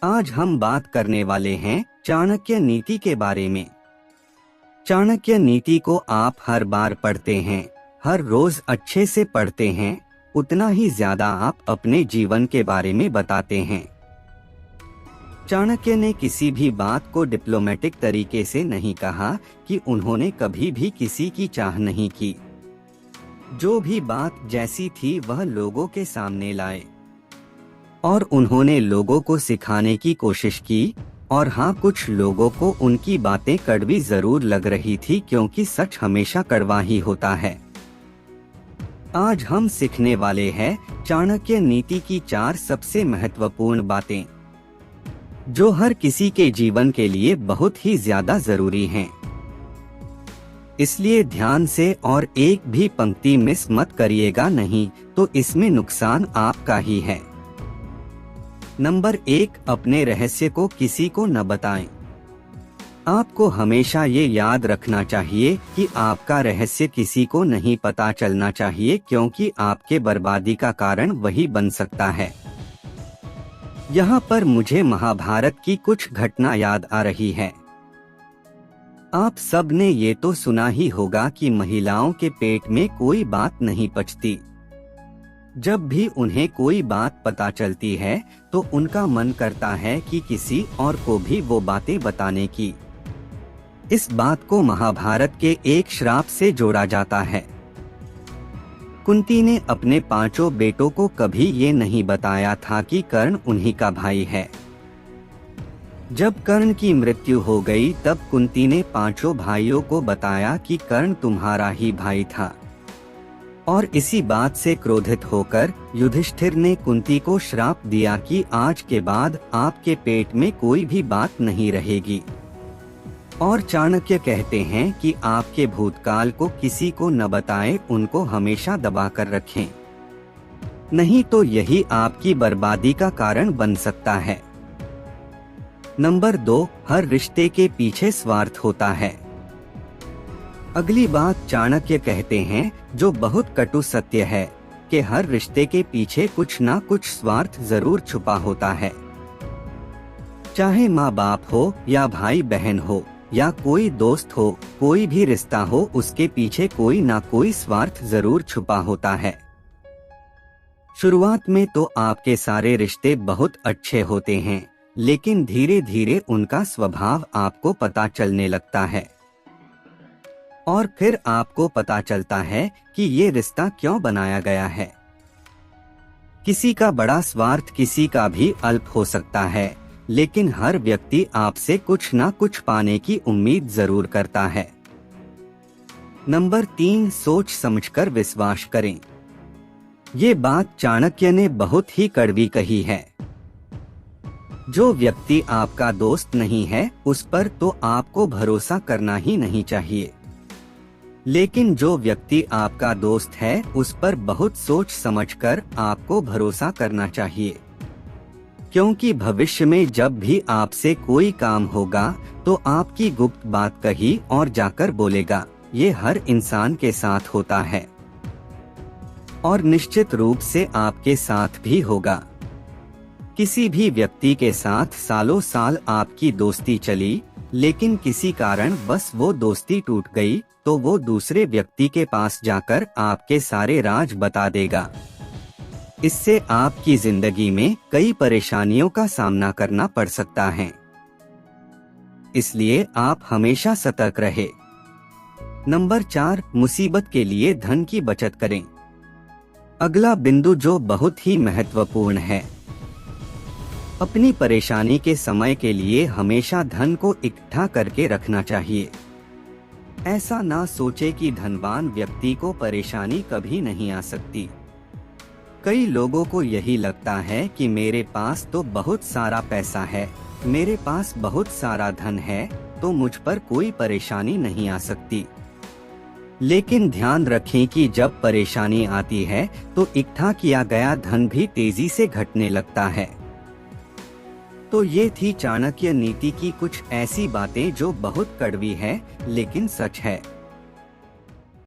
आज हम बात करने वाले हैं चाणक्य नीति के बारे में। चाणक्य नीति को आप हर बार पढ़ते हैं, हर रोज अच्छे से पढ़ते हैं, उतना ही ज्यादा आप अपने जीवन के बारे में बताते हैं। चाणक्य ने किसी भी बात को डिप्लोमेटिक तरीके से नहीं कहा कि उन्होंने कभी भी किसी की चाह नहीं की। जो भी बात जैसी थी वह लोगों के सामने लाए और उन्होंने लोगों को सिखाने की कोशिश की। और हाँ, कुछ लोगों को उनकी बातें कड़वी जरूर लग रही थी, क्योंकि सच हमेशा कड़वा ही होता है। आज हम सीखने वाले हैं चाणक्य नीति की 4 सबसे महत्वपूर्ण बातें, जो हर किसी के जीवन के लिए बहुत ही ज्यादा जरूरी हैं। इसलिए ध्यान से और एक भी पंक्ति मिस मत करिएगा, नहीं तो इसमें नुकसान आपका ही है। नंबर 1, अपने रहस्य को किसी को न बताएं। आपको हमेशा ये याद रखना चाहिए कि आपका रहस्य किसी को नहीं पता चलना चाहिए, क्योंकि आपके बर्बादी का कारण वही बन सकता है। यहाँ पर मुझे महाभारत की कुछ घटना याद आ रही है। आप सब ने ये तो सुना ही होगा कि महिलाओं के पेट में कोई बात नहीं पचती। जब भी उन्हें कोई बात पता चलती है तो उनका मन करता है कि किसी और को भी वो बातें बताने की। इस बात को महाभारत के एक श्राप से जोड़ा जाता है। कुंती ने अपने 5 बेटों को कभी ये नहीं बताया था कि कर्ण उन्हीं का भाई है। जब कर्ण की मृत्यु हो गई तब कुंती ने 5 भाइयों को बताया कि कर्ण तुम्हारा ही भाई था। और इसी बात से क्रोधित होकर युधिष्ठिर ने कुंती को श्राप दिया कि आज के बाद आपके पेट में कोई भी बात नहीं रहेगी। और चाणक्य कहते हैं कि आपके भूतकाल को किसी को न बताएं, उनको हमेशा दबाकर रखें, नहीं तो यही आपकी बर्बादी का कारण बन सकता है। नंबर 2, हर रिश्ते के पीछे स्वार्थ होता है। अगली बात चाणक्य कहते हैं, जो बहुत कटु सत्य है, कि हर रिश्ते के पीछे कुछ ना कुछ स्वार्थ जरूर छुपा होता है। चाहे माँ बाप हो या भाई बहन हो या कोई दोस्त हो, कोई भी रिश्ता हो, उसके पीछे कोई ना कोई स्वार्थ जरूर छुपा होता है। शुरुआत में तो आपके सारे रिश्ते बहुत अच्छे होते हैं, लेकिन धीरे धीरे उनका स्वभाव आपको पता चलने लगता है और फिर आपको पता चलता है कि ये रिश्ता क्यों बनाया गया है। किसी का बड़ा स्वार्थ किसी का भी अल्प हो सकता है, लेकिन हर व्यक्ति आपसे कुछ ना कुछ पाने की उम्मीद जरूर करता है। नंबर 3, सोच समझकर विश्वास करें। ये बात चाणक्य ने बहुत ही कड़वी कही है। जो व्यक्ति आपका दोस्त नहीं है उस पर तो आपको भरोसा करना ही नहीं चाहिए, लेकिन जो व्यक्ति आपका दोस्त है उस पर बहुत सोच समझकर आपको भरोसा करना चाहिए, क्योंकि भविष्य में जब भी आपसे कोई काम होगा तो आपकी गुप्त बात कही और जाकर बोलेगा। ये हर इंसान के साथ होता है और निश्चित रूप से आपके साथ भी होगा। किसी भी व्यक्ति के साथ सालों साल आपकी दोस्ती चली, लेकिन किसी कारण बस वो दोस्ती टूट गई तो वो दूसरे व्यक्ति के पास जाकर आपके सारे राज बता देगा। इससे आपकी जिंदगी में कई परेशानियों का सामना करना पड़ सकता है। इसलिए आप हमेशा सतर्क रहे। नंबर 4, मुसीबत के लिए धन की बचत करें। अगला बिंदु जो बहुत ही महत्वपूर्ण है, अपनी परेशानी के समय के लिए हमेशा धन को इकट्ठा करके रखना चाहिए। ऐसा ना सोचे कि धनवान व्यक्ति को परेशानी कभी नहीं आ सकती। कई लोगों को यही लगता है कि मेरे पास तो बहुत सारा पैसा है, मेरे पास बहुत सारा धन है, तो मुझ पर कोई परेशानी नहीं आ सकती। लेकिन ध्यान रखें कि जब परेशानी आती है तो इकट्ठा किया गया धन भी तेजी से घटने लगता है। तो ये थी चाणक्य नीति की कुछ ऐसी बातें जो बहुत कड़वी है, लेकिन सच है।